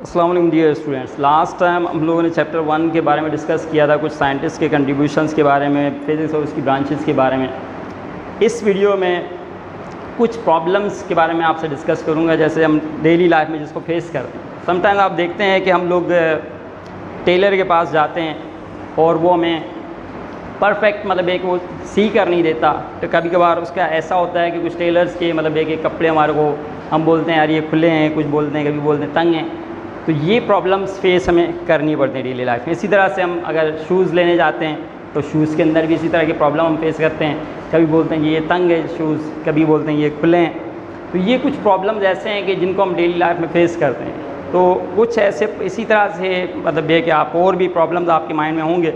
अस्सलाम वालेकुम dear students. Last time हम लोगों ने चैप्टर 1 के बारे में डिस्कस किया था, कुछ साइंटिस्ट के कंट्रीब्यूशंस के बारे में, फिज़िक्स और उसकी ब्रांचेस के बारे में। इस वीडियो में कुछ प्रॉब्लम्स के बारे में आपसे डिस्कस करूंगा, जैसे हम डेली लाइफ में जिसको फेस करते हैं। समटाइम आप देखते हैं कि हम लोग टेलर के पास जाते हैं और वो हमें परफेक्ट मतलब एक वो सी कर नहीं देता। तो कभी कभार उसका ऐसा होता है कि कुछ टेलर्स के मतलब एक कपड़े हमारे को हम बोलते हैं यार ये खुले हैं, कुछ बोलते हैं, कभी बोलते हैं तंग हैं। तो ये प्रॉब्लम्स फेस हमें करनी पड़ती है डेली लाइफ में। इसी तरह से हम अगर शूज़ लेने जाते हैं तो शूज़ के अंदर भी इसी तरह की प्रॉब्लम हम फेस करते हैं। कभी बोलते हैं कि ये तंग है शूज़, कभी बोलते हैं ये खुले हैं। तो ये कुछ प्रॉब्लम्स ऐसे हैं कि जिनको हम डेली लाइफ में फेस करते हैं। तो कुछ ऐसे इसी तरह से मतलब ये कि आपको और भी प्रॉब्लम्स आपके माइंड में होंगे।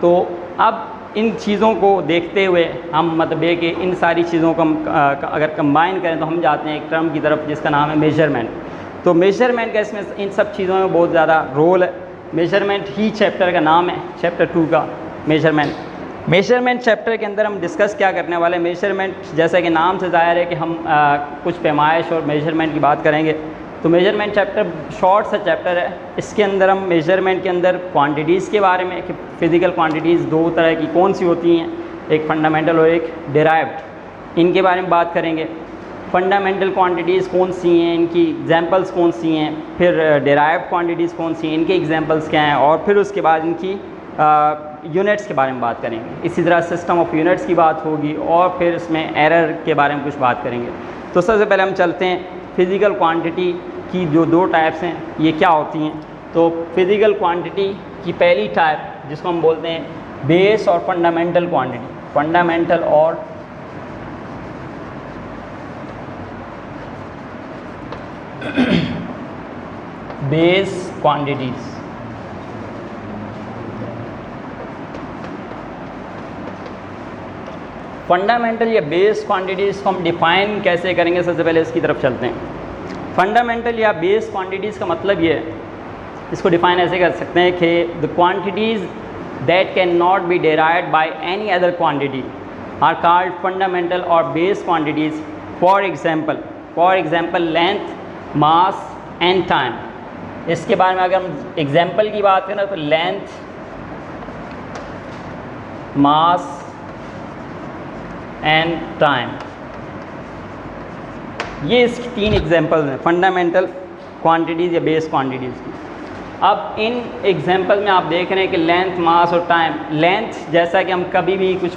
तो अब इन चीज़ों को देखते हुए हम मतलब ये कि इन सारी चीज़ों को हम अगर कंबाइन करें तो हम जाते हैं एक टर्म की तरफ जिसका नाम है मेजरमेंट। तो मेजरमेंट का इसमें इन सब चीज़ों में बहुत ज़्यादा रोल है। मेजरमेंट ही चैप्टर का नाम है, चैप्टर 2 का मेजरमेंट। मेजरमेंट चैप्टर के अंदर हम डिस्कस क्या करने वाले हैं, मेजरमेंट जैसा कि नाम से ज़ाहिर है कि हम कुछ पैमाइश और मेजरमेंट की बात करेंगे। तो मेजरमेंट चैप्टर शॉर्ट सा चैप्टर है। इसके अंदर हम मेजरमेंट के अंदर क्वांटिटीज़ के बारे में कि फ़िज़िकल क्वांटिटीज़ दो तरह की कौन सी होती हैं, एक फंडामेंटल और एक डिराइव्ड, इनके बारे में बात करेंगे। फंडामेंटल क्वांटिटीज़ कौन सी हैं, इनकी एग्जांपल्स कौन सी हैं, फिर डिराइव्ड क्वांटिटीज़ कौन सी हैं, इनके एग्जांपल्स क्या हैं, और फिर उसके बाद इनकी यूनिट्स के बारे में बात करेंगे। इसी तरह सिस्टम ऑफ यूनिट्स की बात होगी और फिर इसमें एरर के बारे में कुछ बात करेंगे। तो सबसे पहले हम चलते हैं फ़िज़िकल क्वांटिटी की जो दो टाइप्स हैं ये क्या होती हैं। तो फ़िज़िकल क्वांटिटी की पहली टाइप जिसको हम बोलते हैं बेस और फंडामेंटल क्वांटिटी, फंडामेंटल और बेस क्वांटिटीज़। फंडामेंटल या बेस क्वांटिटीज़ को हम डिफ़ाइन कैसे करेंगे, सबसे पहले इसकी तरफ चलते हैं। फंडामेंटल या बेस क्वांटिटीज़ का मतलब ये है, इसको डिफ़ाइन ऐसे कर सकते हैं कि the quantities that can not be derived by any other quantity are called fundamental और base quantities. For example length, mass and time. इसके बारे में अगर हम एग्जांपल की बात करें तो लेंथ, मास एंड टाइम, ये इसकी तीन एग्जांपल्स हैं फंडामेंटल क्वांटिटीज़ या बेस क्वांटिटीज़ की। अब इन एग्जांपल में आप देख रहे हैं कि लेंथ, मास और टाइम। लेंथ जैसा कि हम कभी भी कुछ